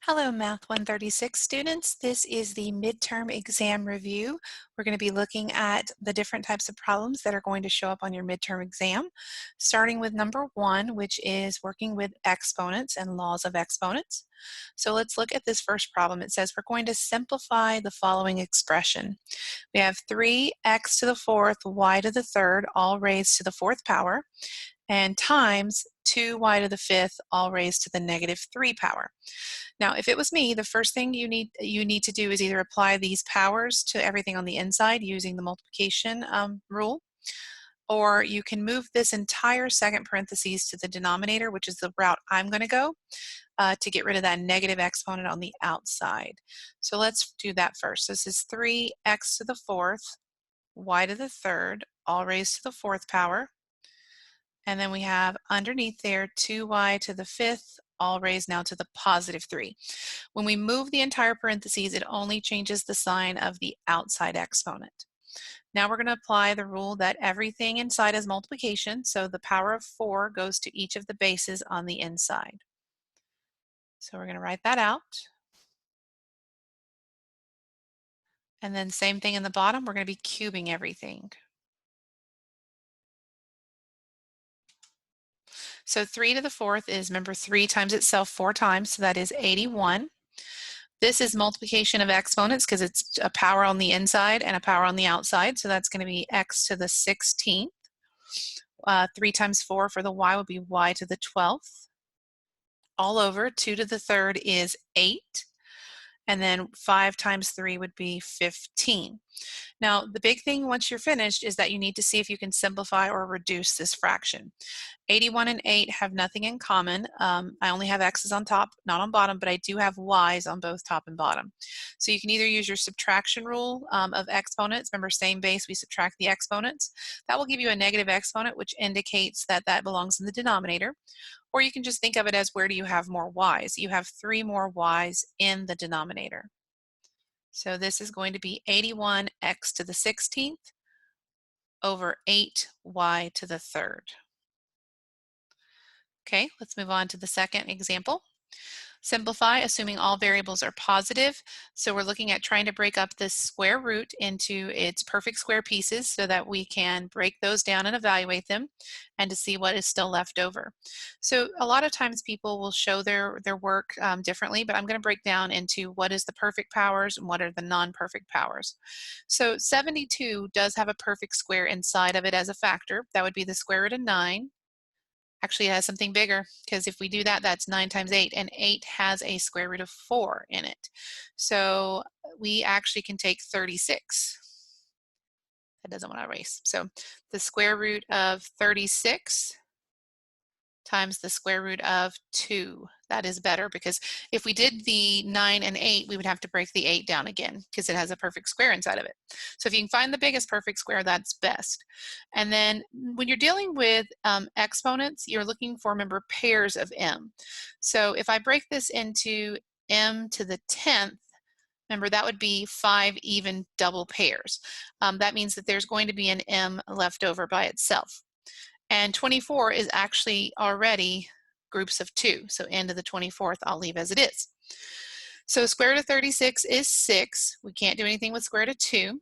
Hello, Math 136 students. This is the midterm exam review. We're going to be looking at the different types of problems that are going to show up on your midterm exam, starting with number 1, which is working with exponents and laws of exponents. So let's look at this first problem. It says we're going to simplify the following expression. We have 3x to the fourth, y to the third, all raised to the fourth power, and times 2y to the fifth, all raised to the negative 3 power. Now, if it was me, the first thing you need to do is either apply these powers to everything on the inside using the multiplication rule, or you can move this entire second parentheses to the denominator, which is the route I'm going to go to get rid of that negative exponent on the outside. So let's do that first. This is 3x to the fourth, y to the third, all raised to the fourth power. And then we have underneath there 2y to the fifth, all raised now to the positive 3. When we move the entire parentheses, it only changes the sign of the outside exponent. Now we're going to apply the rule that everything inside is multiplication, so the power of 4 goes to each of the bases on the inside. So we're going to write that out. And then same thing in the bottom, we're going to be cubing everything. So 3 to the fourth is, remember, 3 times itself 4 times, so that is 81. This is multiplication of exponents because it's a power on the inside and a power on the outside, so that's going to be x to the 16th. 3 times 4 for the y would be y to the 12th. All over, 2 to the third is 8. And then 5 times 3 would be 15. Now, the big thing once you're finished is that you need to see if you can simplify or reduce this fraction. 81 and 8 have nothing in common. I only have x's on top, not on bottom, but I do have y's on both top and bottom. So you can either use your subtraction rule of exponents. Remember, same base, we subtract the exponents. That will give you a negative exponent, which indicates that that belongs in the denominator. Or you can just think of it as, where do you have more y's? You have 3 more y's in the denominator. So this is going to be 81x to the 16th over 8y to the third. Okay, let's move on to the second example. Simplify, assuming all variables are positive. So we're looking at trying to break up this square root into its perfect square pieces so that we can break those down and evaluate them and to see what is still left over. So a lot of times people will show their work differently, but I'm going to break down into what is the perfect powers and what are the non-perfect powers. So 72 does have a perfect square inside of it as a factor. That would be the square root of 9. Actually, it has something bigger, because if we do that, that's 9 times 8, and 8 has a square root of 4 in it. So we actually can take 36. That doesn't want to erase. So the square root of 36 times the square root of 2. That is better, because if we did the 9 and 8, we would have to break the 8 down again because it has a perfect square inside of it. So if you can find the biggest perfect square, that's best. And then when you're dealing with exponents, you're looking for, remember, pairs of m. So if I break this into m to the 10th, remember, that would be 5 even double pairs. That means that there's going to be an m left over by itself. And 24 is actually already groups of 2. So n to the 24th I'll leave as it is. So square root of 36 is 6. We can't do anything with square root of 2.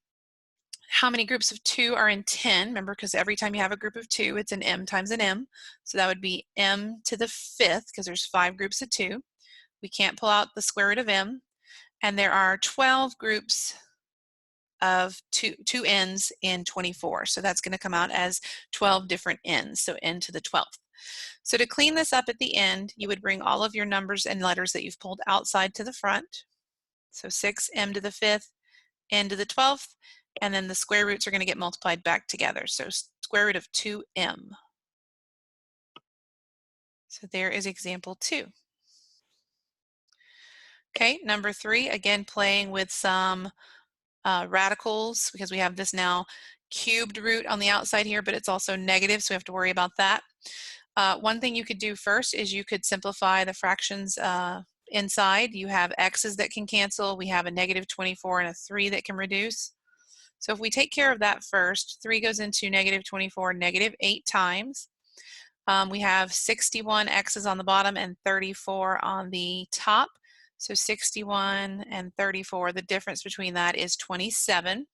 How many groups of 2 are in 10? Remember, because every time you have a group of 2, it's an m times an m. So that would be m to the 5th, because there's 5 groups of 2. We can't pull out the square root of m. And there are 12 groups of two n's in 24. So that's going to come out as 12 different n's, so n to the 12th. So to clean this up at the end, you would bring all of your numbers and letters that you've pulled outside to the front. So 6m to the 5th, n to the 12th, and then the square roots are going to get multiplied back together. So square root of 2m. So there is example 2. Okay, number 3, again playing with some radicals, because we have this now cubed root on the outside here, but it's also negative, so we have to worry about that. One thing you could do first is you could simplify the fractions inside. You have x's that can cancel. We have a negative 24 and a 3 that can reduce. So if we take care of that first, 3 goes into negative 24 negative 8 times. We have 61 x's on the bottom and 34 on the top. So 61 and 34, the difference between that is 27,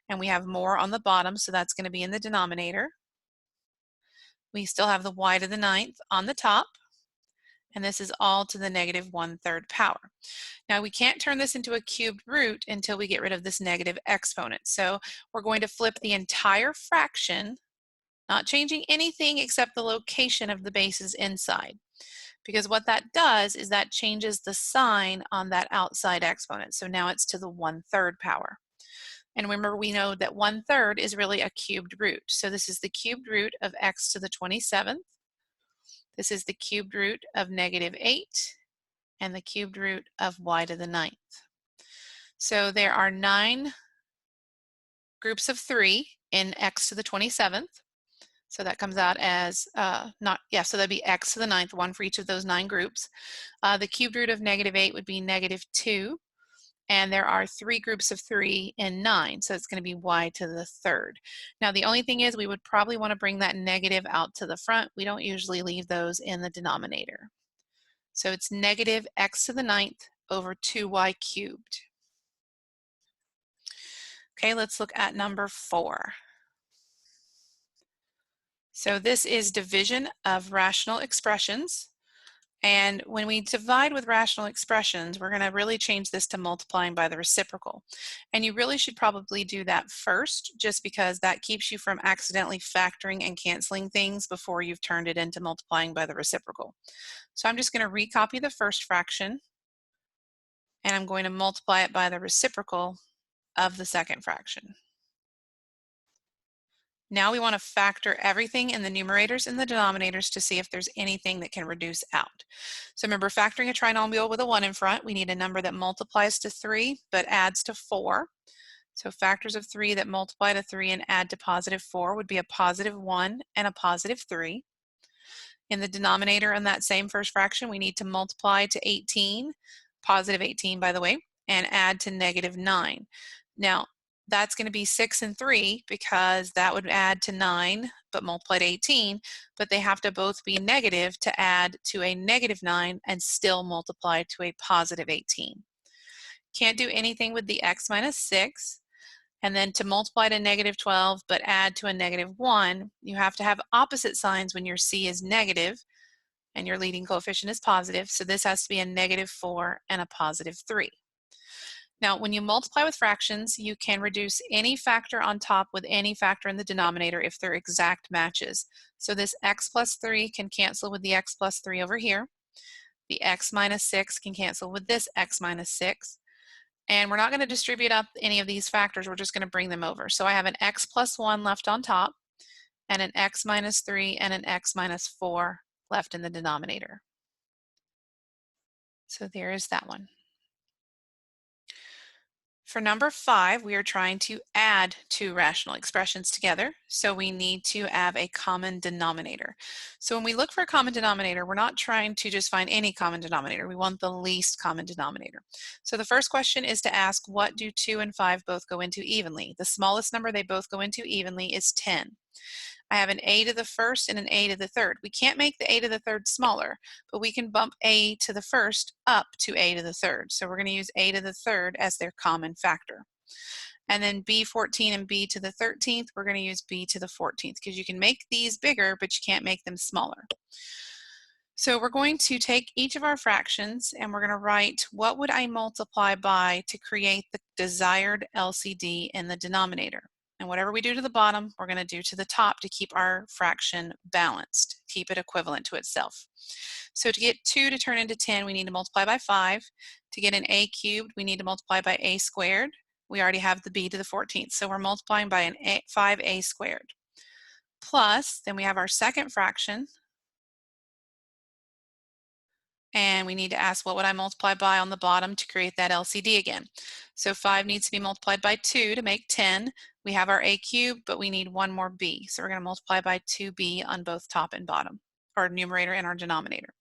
and we have more on the bottom, so that's going to be in the denominator. We still have the y to the 9th on the top, and this is all to the negative 1/3 power. Now we can't turn this into a cubed root until we get rid of this negative exponent. So we're going to flip the entire fraction, not changing anything except the location of the bases inside. Because what that does is that changes the sign on that outside exponent. So now it's to the 1/3 power. And remember, we know that 1/3 is really a cubed root. So this is the cubed root of x to the 27th. This is the cubed root of -8, and the cubed root of y to the 9th. So there are 9 groups of 3 in x to the 27th. So that comes out as, so that'd be x to the 9th, one for each of those 9 groups. The cubed root of -8 would be -2. And there are 3 groups of 3 in 9, so it's going to be y to the 3rd. Now the only thing is we would probably want to bring that negative out to the front. We don't usually leave those in the denominator. So it's negative x to the 9th over 2y cubed. Okay, let's look at number 4. So this is division of rational expressions. And when we divide with rational expressions, we're going to really change this to multiplying by the reciprocal. And you really should probably do that first, just because that keeps you from accidentally factoring and canceling things before you've turned it into multiplying by the reciprocal. So I'm just going to recopy the first fraction, and I'm going to multiply it by the reciprocal of the second fraction. Now we want to factor everything in the numerators and the denominators to see if there's anything that can reduce out. So remember, factoring a trinomial with a 1 in front, we need a number that multiplies to 3 but adds to 4. So factors of 3 that multiply to 3 and add to +4 would be a +1 and a +3. In the denominator in that same first fraction, we need to multiply to 18, +18 by the way, and add to -9. Now, that's going to be 6 and 3 because that would add to 9 but multiply to 18, but they have to both be negative to add to a -9 and still multiply to a +18. Can't do anything with the x minus 6, and then to multiply to -12 but add to a -1, you have to have opposite signs when your c is negative and your leading coefficient is positive, so this has to be a -4 and a +3. Now, when you multiply with fractions, you can reduce any factor on top with any factor in the denominator if they're exact matches. So this x plus 3 can cancel with the x plus 3 over here. The x minus 6 can cancel with this x minus 6. And we're not going to distribute up any of these factors, we're just going to bring them over. So I have an x plus 1 left on top, and an x minus 3 and an x minus 4 left in the denominator. So there is that one. For number 5, we are trying to add 2 rational expressions together, so we need to have a common denominator. So when we look for a common denominator, we're not trying to just find any common denominator. We want the least common denominator. So the first question is to ask, what do 2 and 5 both go into evenly? The smallest number they both go into evenly is 10. I have an a to the first and an a to the third. We can't make the a to the third smaller, but we can bump a to the first up to a to the third. So we're going to use a to the third as their common factor. And then b14 and b to the 13th, we're going to use b to the 14th because you can make these bigger, but you can't make them smaller. So we're going to take each of our fractions and we're going to write what would I multiply by to create the desired LCD in the denominator. And whatever we do to the bottom, we're going to do to the top to keep our fraction balanced, keep it equivalent to itself. So to get 2 to turn into 10, we need to multiply by 5. To get an a cubed, we need to multiply by a squared. We already have the b to the 14th, so we're multiplying by 5a squared. Plus, then we have our second fraction, and we need to ask what would I multiply by on the bottom to create that LCD again. So 5 needs to be multiplied by 2 to make 10. We have our a cubed, but we need one more b. So we're going to multiply by 2b on both top and bottom, our numerator and our denominator.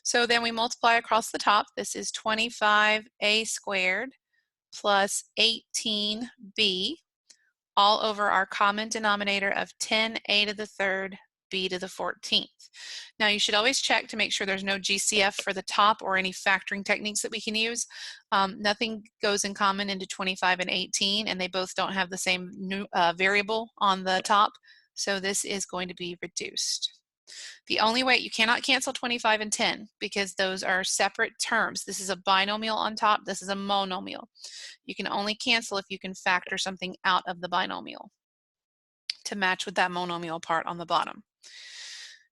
So then we multiply across the top. This is 25a squared plus 18b all over our common denominator of 10a to the third b to the 14th. Now you should always check to make sure there's no GCF for the top or any factoring techniques that we can use. Nothing goes in common into 25 and 18, and they both don't have the same variable on the top, so this is going to be reduced. The only way, you cannot cancel 25 and 10 because those are separate terms. This is a binomial on top, this is a monomial. You can only cancel if you can factor something out of the binomial to match with that monomial part on the bottom.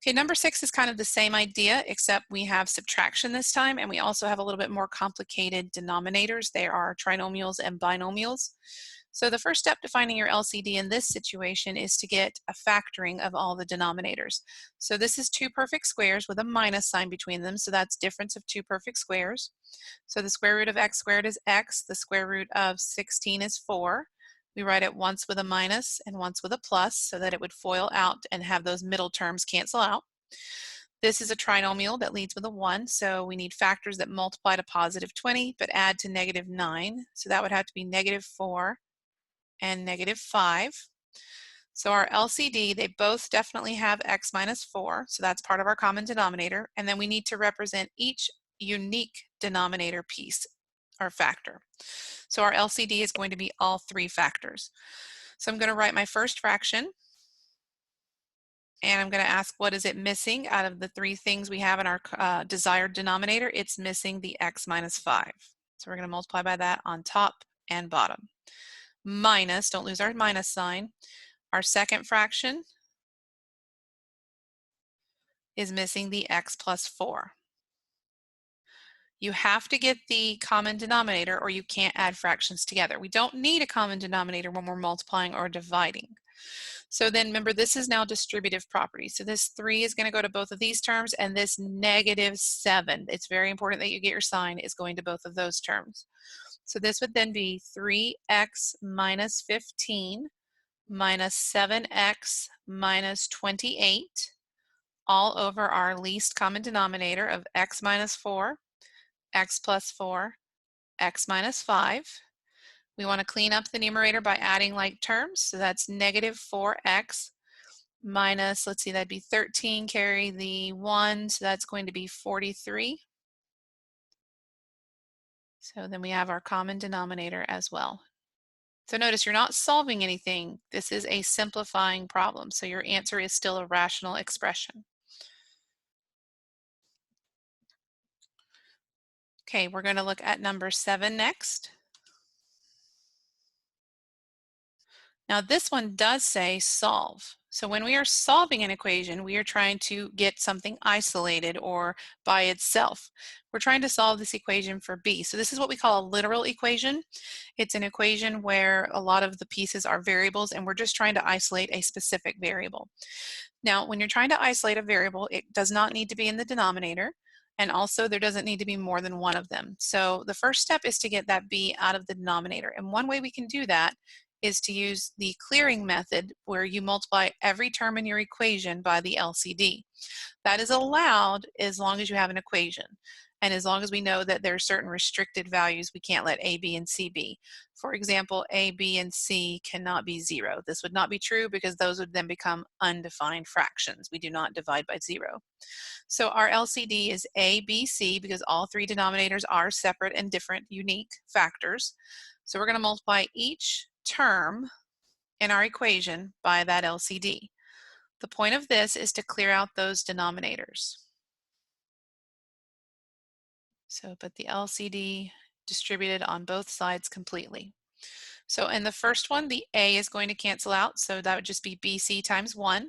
Okay, number 6 is kind of the same idea, except we have subtraction this time, and we also have a little bit more complicated denominators. They are trinomials and binomials. So the first step to finding your LCD in this situation is to get a factoring of all the denominators. So this is 2 perfect squares with a minus sign between them, so that's difference of 2 perfect squares. So the square root of x squared is x, the square root of 16 is 4. We write it once with a minus and once with a plus so that it would FOIL out and have those middle terms cancel out. This is a trinomial that leads with a 1, so we need factors that multiply to positive 20 but add to negative 9. So that would have to be negative 4 and negative 5. So our LCD, they both definitely have x minus 4, so that's part of our common denominator, and then we need to represent each unique denominator piece or factor. So our LCD is going to be all 3 factors. So I'm going to write my first fraction, and I'm going to ask what is it missing out of the 3 things we have in our desired denominator. It's missing the x minus 5. So we're going to multiply by that on top and bottom. Minus, don't lose our minus sign. Our second fraction is missing the x plus 4. You have to get the common denominator or you can't add fractions together. We don't need a common denominator when we're multiplying or dividing. So then remember, this is now distributive property. So this 3 is going to go to both of these terms, and this negative 7, it's very important that you get your sign, is going to both of those terms. So this would then be 3x minus 15 minus 7x minus 28 all over our least common denominator of x minus 4, x plus 4, x minus 5. We want to clean up the numerator by adding like terms, so that's negative 4x minus, let's see, that'd be 13, carry the 1, so that's going to be 43. So then we have our common denominator as well. So notice you're not solving anything. This is a simplifying problem, so your answer is still a rational expression. Okay, we're going to look at number 7 next. Now this one does say solve. So when we are solving an equation, we are trying to get something isolated or by itself. We're trying to solve this equation for b. So this is what we call a literal equation. It's an equation where a lot of the pieces are variables and we're just trying to isolate a specific variable. Now when you're trying to isolate a variable, it does not need to be in the denominator, and also there doesn't need to be more than one of them. So the first step is to get that b out of the denominator, and one way we can do that is to use the clearing method where you multiply every term in your equation by the LCD. That is allowed as long as you have an equation and as long as we know that there are certain restricted values we can't let a, b, and c be. For example, a, b, and c cannot be 0. This would not be true because those would then become undefined fractions. We do not divide by 0. So our LCD is a, b, c because all 3 denominators are separate and different, unique factors. So we're going to multiply each term in our equation by that LCD. The point of this is to clear out those denominators. So put the LCD distributed on both sides completely. So in the first one, the a is going to cancel out, so that would just be bc times 1.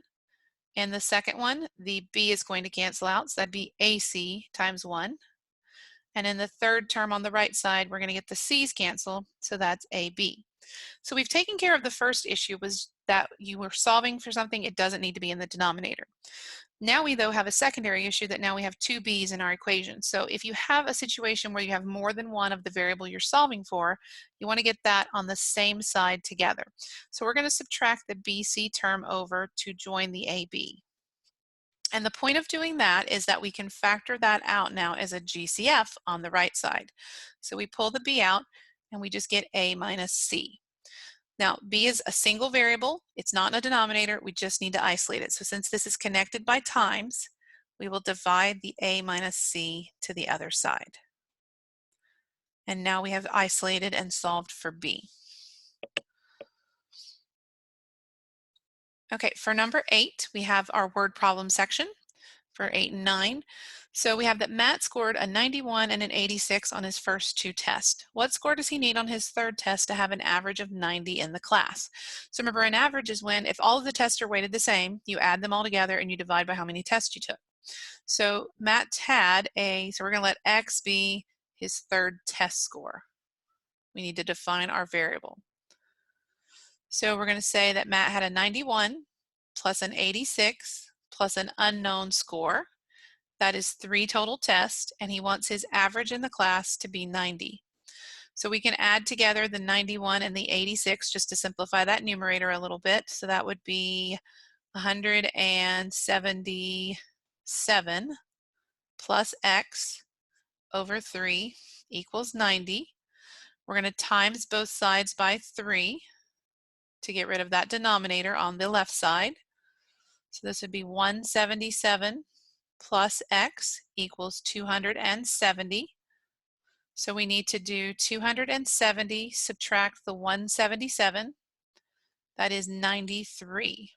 In the second one, the b is going to cancel out, so that'd be ac times 1. And in the third term on the right side, we're going to get the c's cancel, so that's ab. So we've taken care of the first issue, was that you were solving for something, it doesn't need to be in the denominator. Now we though have a secondary issue that now we have 2 b's in our equation. So if you have a situation where you have more than one of the variable you're solving for, you want to get that on the same side together. So we're going to subtract the bc term over to join the ab. And the point of doing that is that we can factor that out now as a GCF on the right side. So we pull the b out and we just get a minus c. Now, b is a single variable. It's not in a denominator. We just need to isolate it. So since this is connected by times, we will divide the a minus c to the other side. And now we have isolated and solved for b. Okay, for number 8, we have our word problem section for 8 and 9. So we have that Matt scored a 91 and an 86 on his first 2 tests. What score does he need on his third test to have an average of 90 in the class? So remember, an average is when, if all of the tests are weighted the same, you add them all together and you divide by how many tests you took. So Matt had so we're going to let X be his third test score. We need to define our variable. So we're going to say that Matt had a 91 plus an 86 plus an unknown score. That is 3 total tests, and he wants his average in the class to be 90. So we can add together the 91 and the 86 just to simplify that numerator a little bit. So that would be 177 plus x over 3 equals 90. We're going to times both sides by 3 to get rid of that denominator on the left side. So this would be 177 plus x equals 270. So we need to do 270 subtract the 177. That is 93.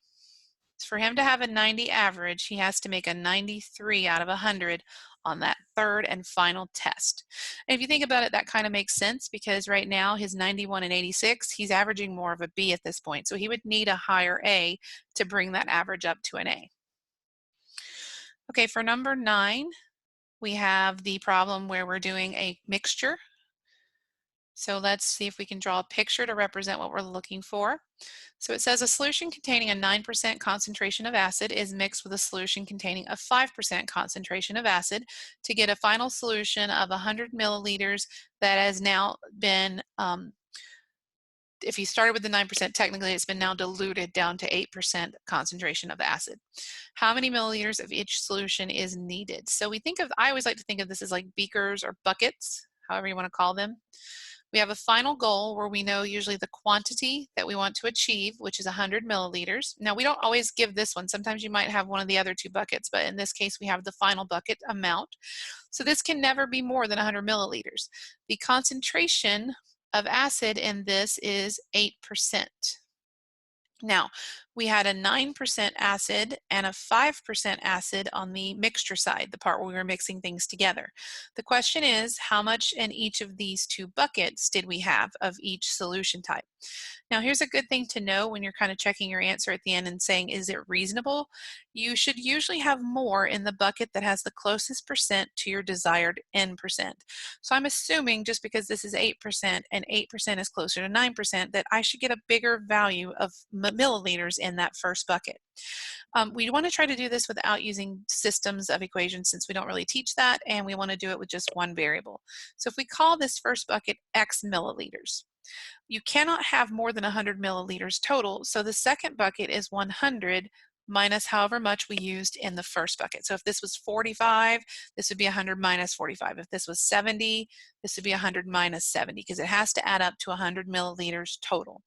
So for him to have a 90 average, he has to make a 93 out of 100 on that third and final test. And if you think about it, that kind of makes sense because right now his 91 and 86, he's averaging more of a B at this point. So he would need a higher A to bring that average up to an A. Okay, for number 9, we have the problem where we're doing a mixture. So let's see if we can draw a picture to represent what we're looking for. So it says a solution containing a 9% concentration of acid is mixed with a solution containing a 5% concentration of acid to get a final solution of 100 milliliters that has now been, if you started with the 9%, technically it's been now diluted down to 8% concentration of the acid. How many milliliters of each solution is needed? So I always like to think of this as like beakers or buckets, however you want to call them. We have a final goal where we know usually the quantity that we want to achieve, which is 100 milliliters. Now, we don't always give this one. Sometimes you might have one of the other 2 buckets, but in this case, we have the final bucket amount. So this can never be more than 100 milliliters. The concentration of acid in this is 8%. Now, we had a 9% acid and a 5% acid on the mixture side, the part where we were mixing things together. The question is, how much in each of these 2 buckets did we have of each solution type? Now, here's a good thing to know when you're kind of checking your answer at the end and saying, is it reasonable? You should usually have more in the bucket that has the closest percent to your desired n percent. So I'm assuming just because this is 8% and 8% is closer to 9%, that I should get a bigger value of milliliters in that first bucket. We want to try to do this without using systems of equations since we don't really teach that, and we want to do it with just one variable. So if we call this first bucket X milliliters, you cannot have more than 100 milliliters total, so the second bucket is 100 minus however much we used in the first bucket. So if this was 45, this would be 100 minus 45. If this was 70, this would be 100 minus 70 because it has to add up to 100 milliliters total.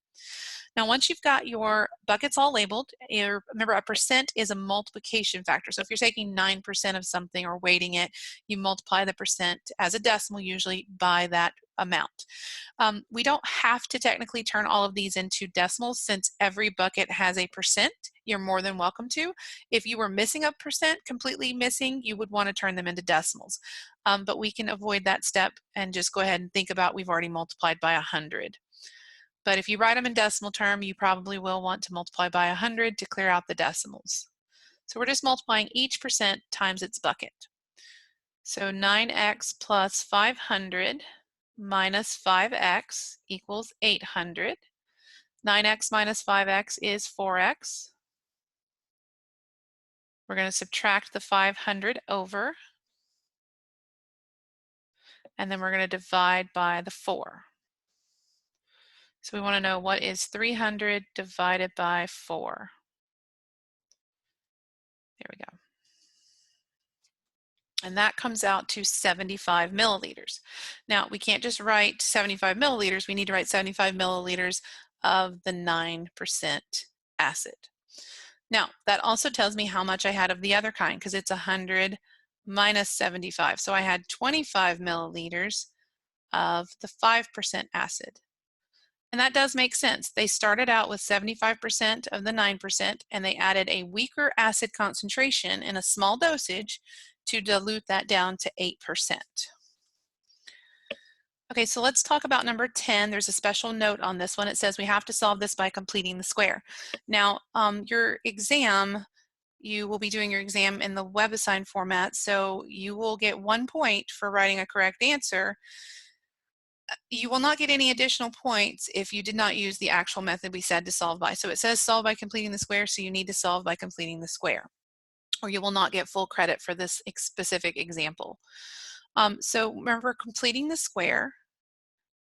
Now, once you've got your buckets all labeled, remember a percent is a multiplication factor. So if you're taking 9% of something or weighting it, you multiply the percent as a decimal usually by that amount. We don't have to technically turn all of these into decimals since every bucket has a percent. You're more than welcome to. If you were missing a percent, completely missing, you would want to turn them into decimals. But we can avoid that step and just go ahead and think about we've already multiplied by 100. But if you write them in decimal term, you probably will want to multiply by 100 to clear out the decimals. So we're just multiplying each percent times its bucket. So 9x plus 500 minus 5x equals 800. 9x minus 5x is 4x. We're going to subtract the 500 over, and then we're going to divide by the 4. So we want to know what is 300 divided by 4. There we go. And that comes out to 75 milliliters. Now, we can't just write 75 milliliters. We need to write 75 milliliters of the 9% acid. Now, that also tells me how much I had of the other kind because it's 100 minus 75. So I had 25 milliliters of the 5% acid. And that does make sense. They started out with 75% of the 9% and they added a weaker acid concentration in a small dosage to dilute that down to 8%. Okay, so let's talk about number 10. There's a special note on this one. It says we have to solve this by completing the square. Now, your exam, you will be doing your exam in the web assigned format, so you will get 1 point for writing a correct answer. You will not get any additional points if you did not use the actual method we said to solve by. So it says solve by completing the square, so you need to solve by completing the square, or you will not get full credit for this specific example. So remember, completing the square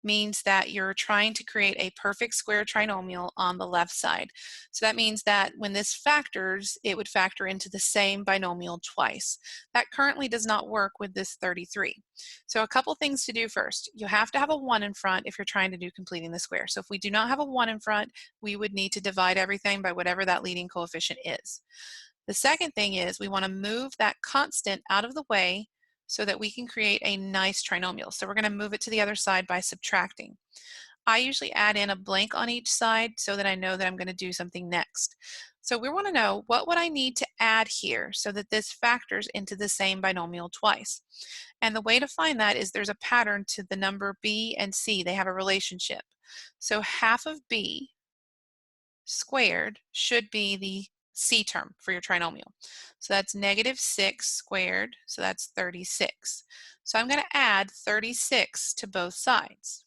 means that you're trying to create a perfect square trinomial on the left side. So that means that when this factors, it would factor into the same binomial twice. That currently does not work with this 33. So a couple things to do first. You have to have a 1 in front if you're trying to do completing the square. So if we do not have a 1 in front, we would need to divide everything by whatever that leading coefficient is. The second thing is we want to move that constant out of the way so that we can create a nice trinomial. So we're going to move it to the other side by subtracting. I usually add in a blank on each side so that I know that I'm going to do something next. So we want to know, what would I need to add here so that this factors into the same binomial twice? And the way to find that is there's a pattern to the number b and c. They have a relationship. So half of b squared should be the c term for your trinomial. So that's -6 squared, so that's 36. So I'm going to add 36 to both sides.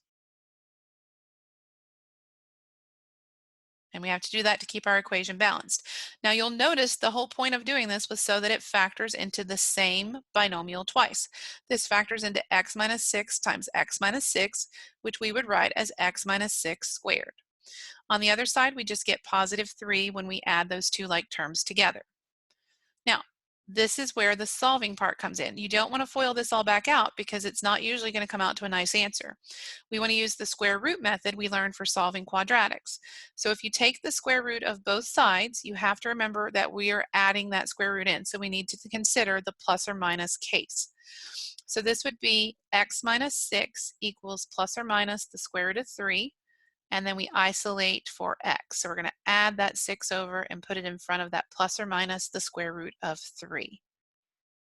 And we have to do that to keep our equation balanced. Now you'll notice the whole point of doing this was so that it factors into the same binomial twice. This factors into x minus 6 times x minus 6, which we would write as x minus 6 squared. On the other side, we just get +3 when we add those two like terms together. Now, this is where the solving part comes in. You don't want to FOIL this all back out because it's not usually going to come out to a nice answer. We want to use the square root method we learned for solving quadratics. So if you take the square root of both sides, you have to remember that we are adding that square root in. So we need to consider the plus or minus case. So this would be x minus 6 equals plus or minus the square root of 3. And then we isolate for x. So we're going to add that 6 over and put it in front of that plus or minus the square root of 3.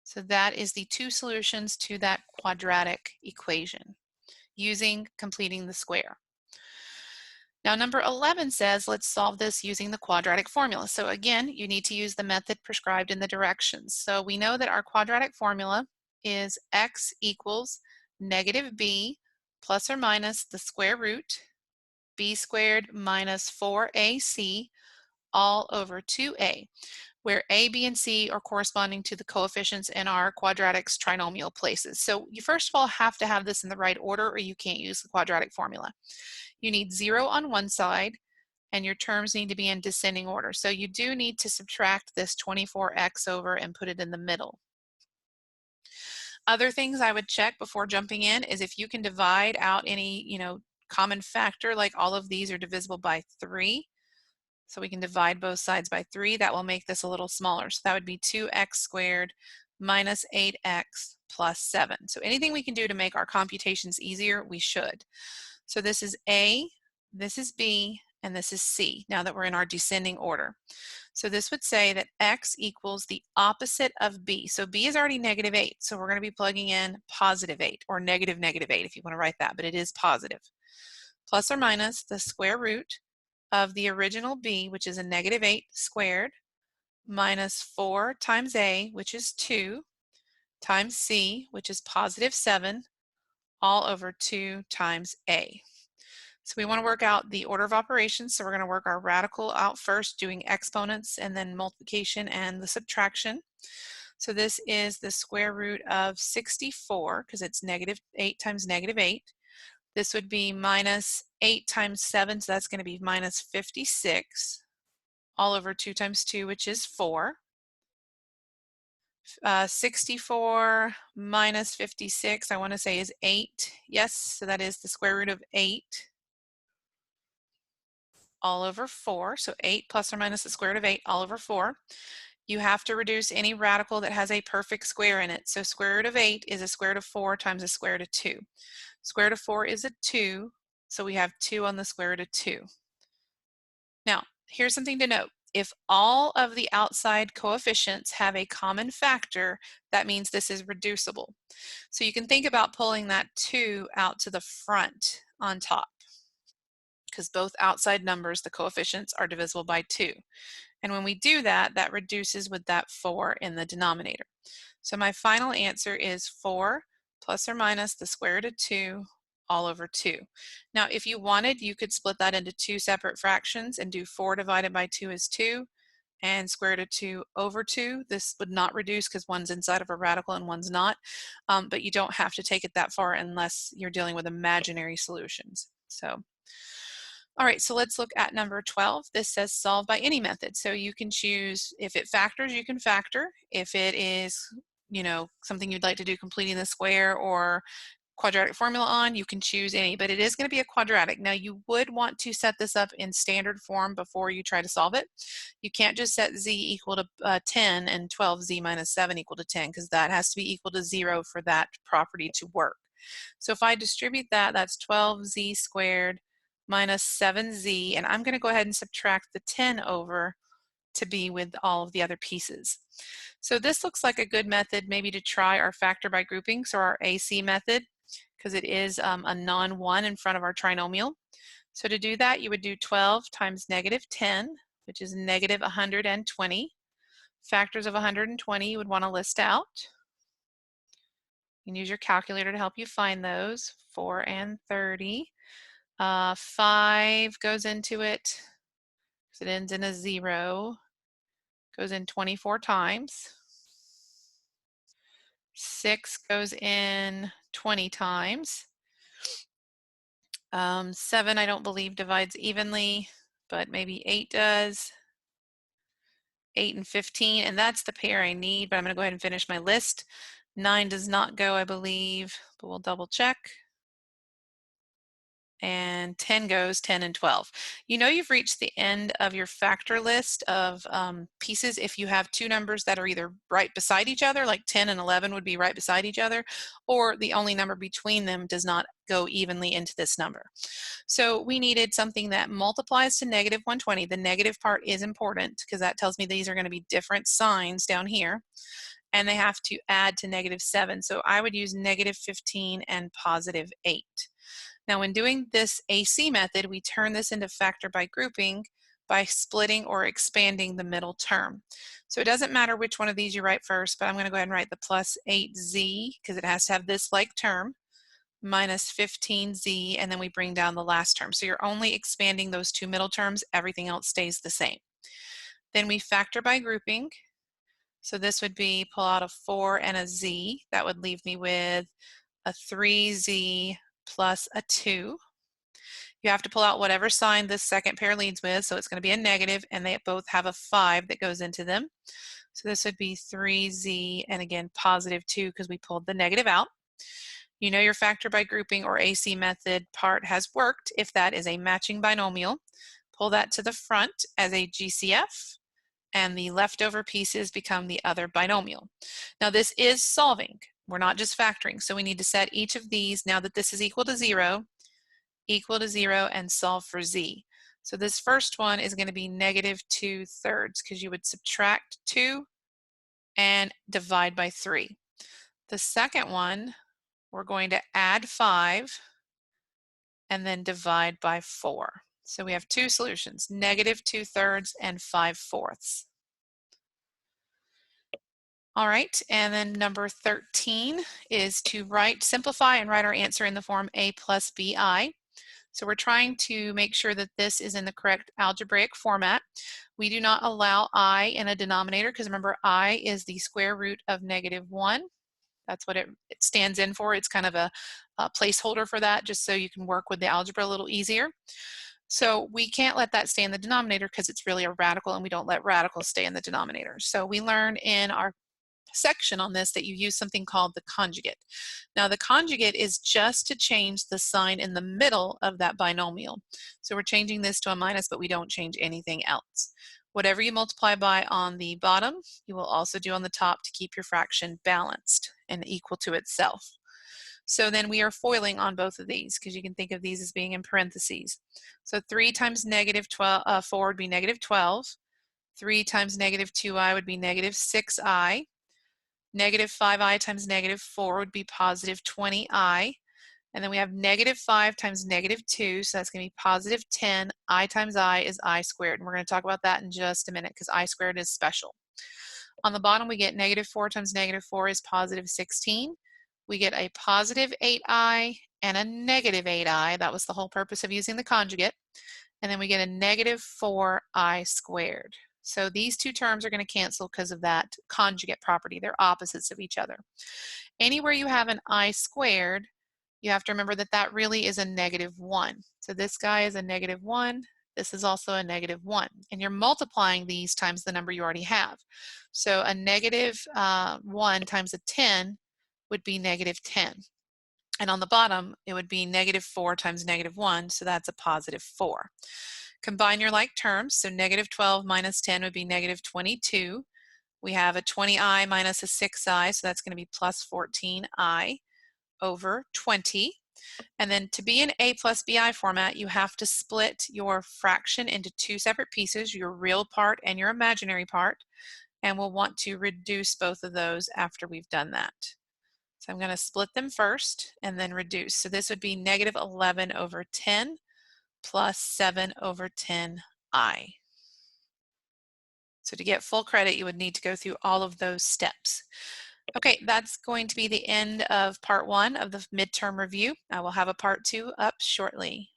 So that is the two solutions to that quadratic equation using completing the square. Now number 11 says let's solve this using the quadratic formula. So again, you need to use the method prescribed in the directions. So we know that our quadratic formula is x equals -b plus or minus the square root b squared minus 4ac all over 2a, where a, b, and c are corresponding to the coefficients in our quadratics trinomial places. So you first of all have to have this in the right order or you can't use the quadratic formula. You need 0 on one side and your terms need to be in descending order. So you do need to subtract this 24x over and put it in the middle. Other things I would check before jumping in is if you can divide out any, common factor, like all of these are divisible by 3. So we can divide both sides by 3. That will make this a little smaller. So that would be 2x squared minus 8x plus 7. So anything we can do to make our computations easier, we should. So this is A, this is B, and this is C, now that we're in our descending order. So this would say that x equals the opposite of b. So b is already -8, so we're going to be plugging in +8 or -8 if you want to write that, but it is positive. Plus or minus the square root of the original b, which is a -8 squared, minus 4 times a, which is 2, times c, which is +7, all over 2 times a. So we want to work out the order of operations. So we're going to work our radical out first, doing exponents and then multiplication and the subtraction. So this is the square root of 64 because it's -8 times -8. This would be minus 8 times 7, so that's going to be minus 56, all over 2 times 2, which is 4. 64 minus 56, I want to say is 8. Yes, so that is the square root of 8. all over 4. So 8 plus or minus the square root of 8 all over 4. You have to reduce any radical that has a perfect square in it. So square root of 8 is a square root of 4 times a square root of 2. Square root of 4 is a 2, so we have 2 on the square root of 2. Now, here's something to note. If all of the outside coefficients have a common factor, that means this is reducible. So you can think about pulling that 2 out to the front on top, because both outside numbers, the coefficients, are divisible by 2. And when we do that, that reduces with that 4 in the denominator. So my final answer is 4 plus or minus the square root of 2 all over 2. Now, if you wanted, you could split that into 2 separate fractions and do 4 divided by 2 is 2 and square root of 2 over 2. This would not reduce because one's inside of a radical and one's not, but you don't have to take it that far unless you're dealing with imaginary solutions. So, all right, so let's look at number 12. This says solve by any method. So you can choose, if it factors, you can factor. If it is, something you'd like to do completing the square or quadratic formula on, you can choose any, but it is going to be a quadratic. Now you would want to set this up in standard form before you try to solve it. You can't just set z equal to 10 and 12z minus 7 equal to 10, because that has to be equal to 0 for that property to work. So if I distribute that, that's 12z squared minus 7z, and I'm going to go ahead and subtract the 10 over to be with all of the other pieces. So this looks like a good method maybe to try our factor by grouping, so our AC method, because it is a non-1 in front of our trinomial. So to do that, you would do 12 times negative 10, which is negative 120. Factors of 120 you would want to list out. You can use your calculator to help you find those. 4 and 30. 5 goes into it, because it ends in a 0. Goes in 24 times. 6 goes in 20 times. 7 I don't believe divides evenly, but maybe 8 does. 8 and 15, and that's the pair I need, but I'm going to go ahead and finish my list. 9 does not go, I believe, but we'll double check. And 10 goes, 10 and 12. You know you've reached the end of your factor list of pieces if you have two numbers that are either right beside each other, like 10 and 11 would be right beside each other, or the only number between them does not go evenly into this number. So we needed something that multiplies to negative 120. The negative part is important because that tells me these are going to be different signs down here, and they have to add to negative 7. So I would use negative 15 and positive 8. Now, when doing this AC method, we turn this into factor by grouping by splitting or expanding the middle term. So it doesn't matter which one of these you write first, but I'm going to go ahead and write the plus 8z because it has to have this like term, minus 15z, and then we bring down the last term. So you're only expanding those two middle terms. Everything else stays the same. Then we factor by grouping. So this would be pull out a 4 and a z. That would leave me with a 3z plus a 2. You have to pull out whatever sign this second pair leads with, so it's going to be a negative, and they both have a 5 that goes into them. So this would be 3z, and again, positive 2 because we pulled the negative out. You know your factor by grouping or AC method part has worked if that is a matching binomial. Pull that to the front as a GCF, and the leftover pieces become the other binomial. Now this is solving. We're not just factoring, so we need to set each of these, now that this is equal to 0, and solve for z. So this first one is going to be negative 2/3 because you would subtract 2 and divide by 3. The second one, we're going to add 5 and then divide by 4. So we have two solutions, negative 2/3 and 5/4. All right, and then number 13 is to simplify and write our answer in the form a plus bi. So we're trying to make sure that this is in the correct algebraic format. We do not allow I in a denominator because remember I is the square root of -1. That's what it stands in for. It's kind of a placeholder for that just so you can work with the algebra a little easier. So we can't let that stay in the denominator because it's really a radical and we don't let radicals stay in the denominator. So we learn in our section on this that you use something called the conjugate. Now the conjugate is just to change the sign in the middle of that binomial. So we're changing this to a minus, but we don't change anything else. Whatever you multiply by on the bottom, you will also do on the top to keep your fraction balanced and equal to itself. So then we are foiling on both of these because you can think of these as being in parentheses. So 3 times negative 4 would be negative 12. 3 times negative 2i would be negative 6i. Negative 5i times negative 4 would be positive 20i. And then we have negative 5 times negative 2, so that's going to be positive 10. I times I is I squared. And we're going to talk about that in just a minute because I squared is special. On the bottom, we get negative 4 times negative 4 is positive 16. We get a positive 8i and a negative 8i. That was the whole purpose of using the conjugate. And then we get a negative 4i squared. So these two terms are going to cancel because of that conjugate property. They're opposites of each other. Anywhere you have an I squared, you have to remember that that really is a negative 1. So this guy is a negative 1. This is also a negative 1. And you're multiplying these times the number you already have. So a negative 1 times a 10 would be negative 10. And on the bottom, it would be negative 4 times negative 1, so that's a positive 4. Combine your like terms, so negative 12 minus 10 would be negative 22. We have a 20i minus a 6i, so that's going to be plus 14i over 20. And then to be in a plus bi format, you have to split your fraction into two separate pieces, your real part and your imaginary part. And we'll want to reduce both of those after we've done that. So I'm going to split them first and then reduce. So this would be negative 11 over 10 plus 7 over 10i. So to get full credit, you would need to go through all of those steps. Okay, that's going to be the end of part 1 of the midterm review. I will have a part 2 up shortly.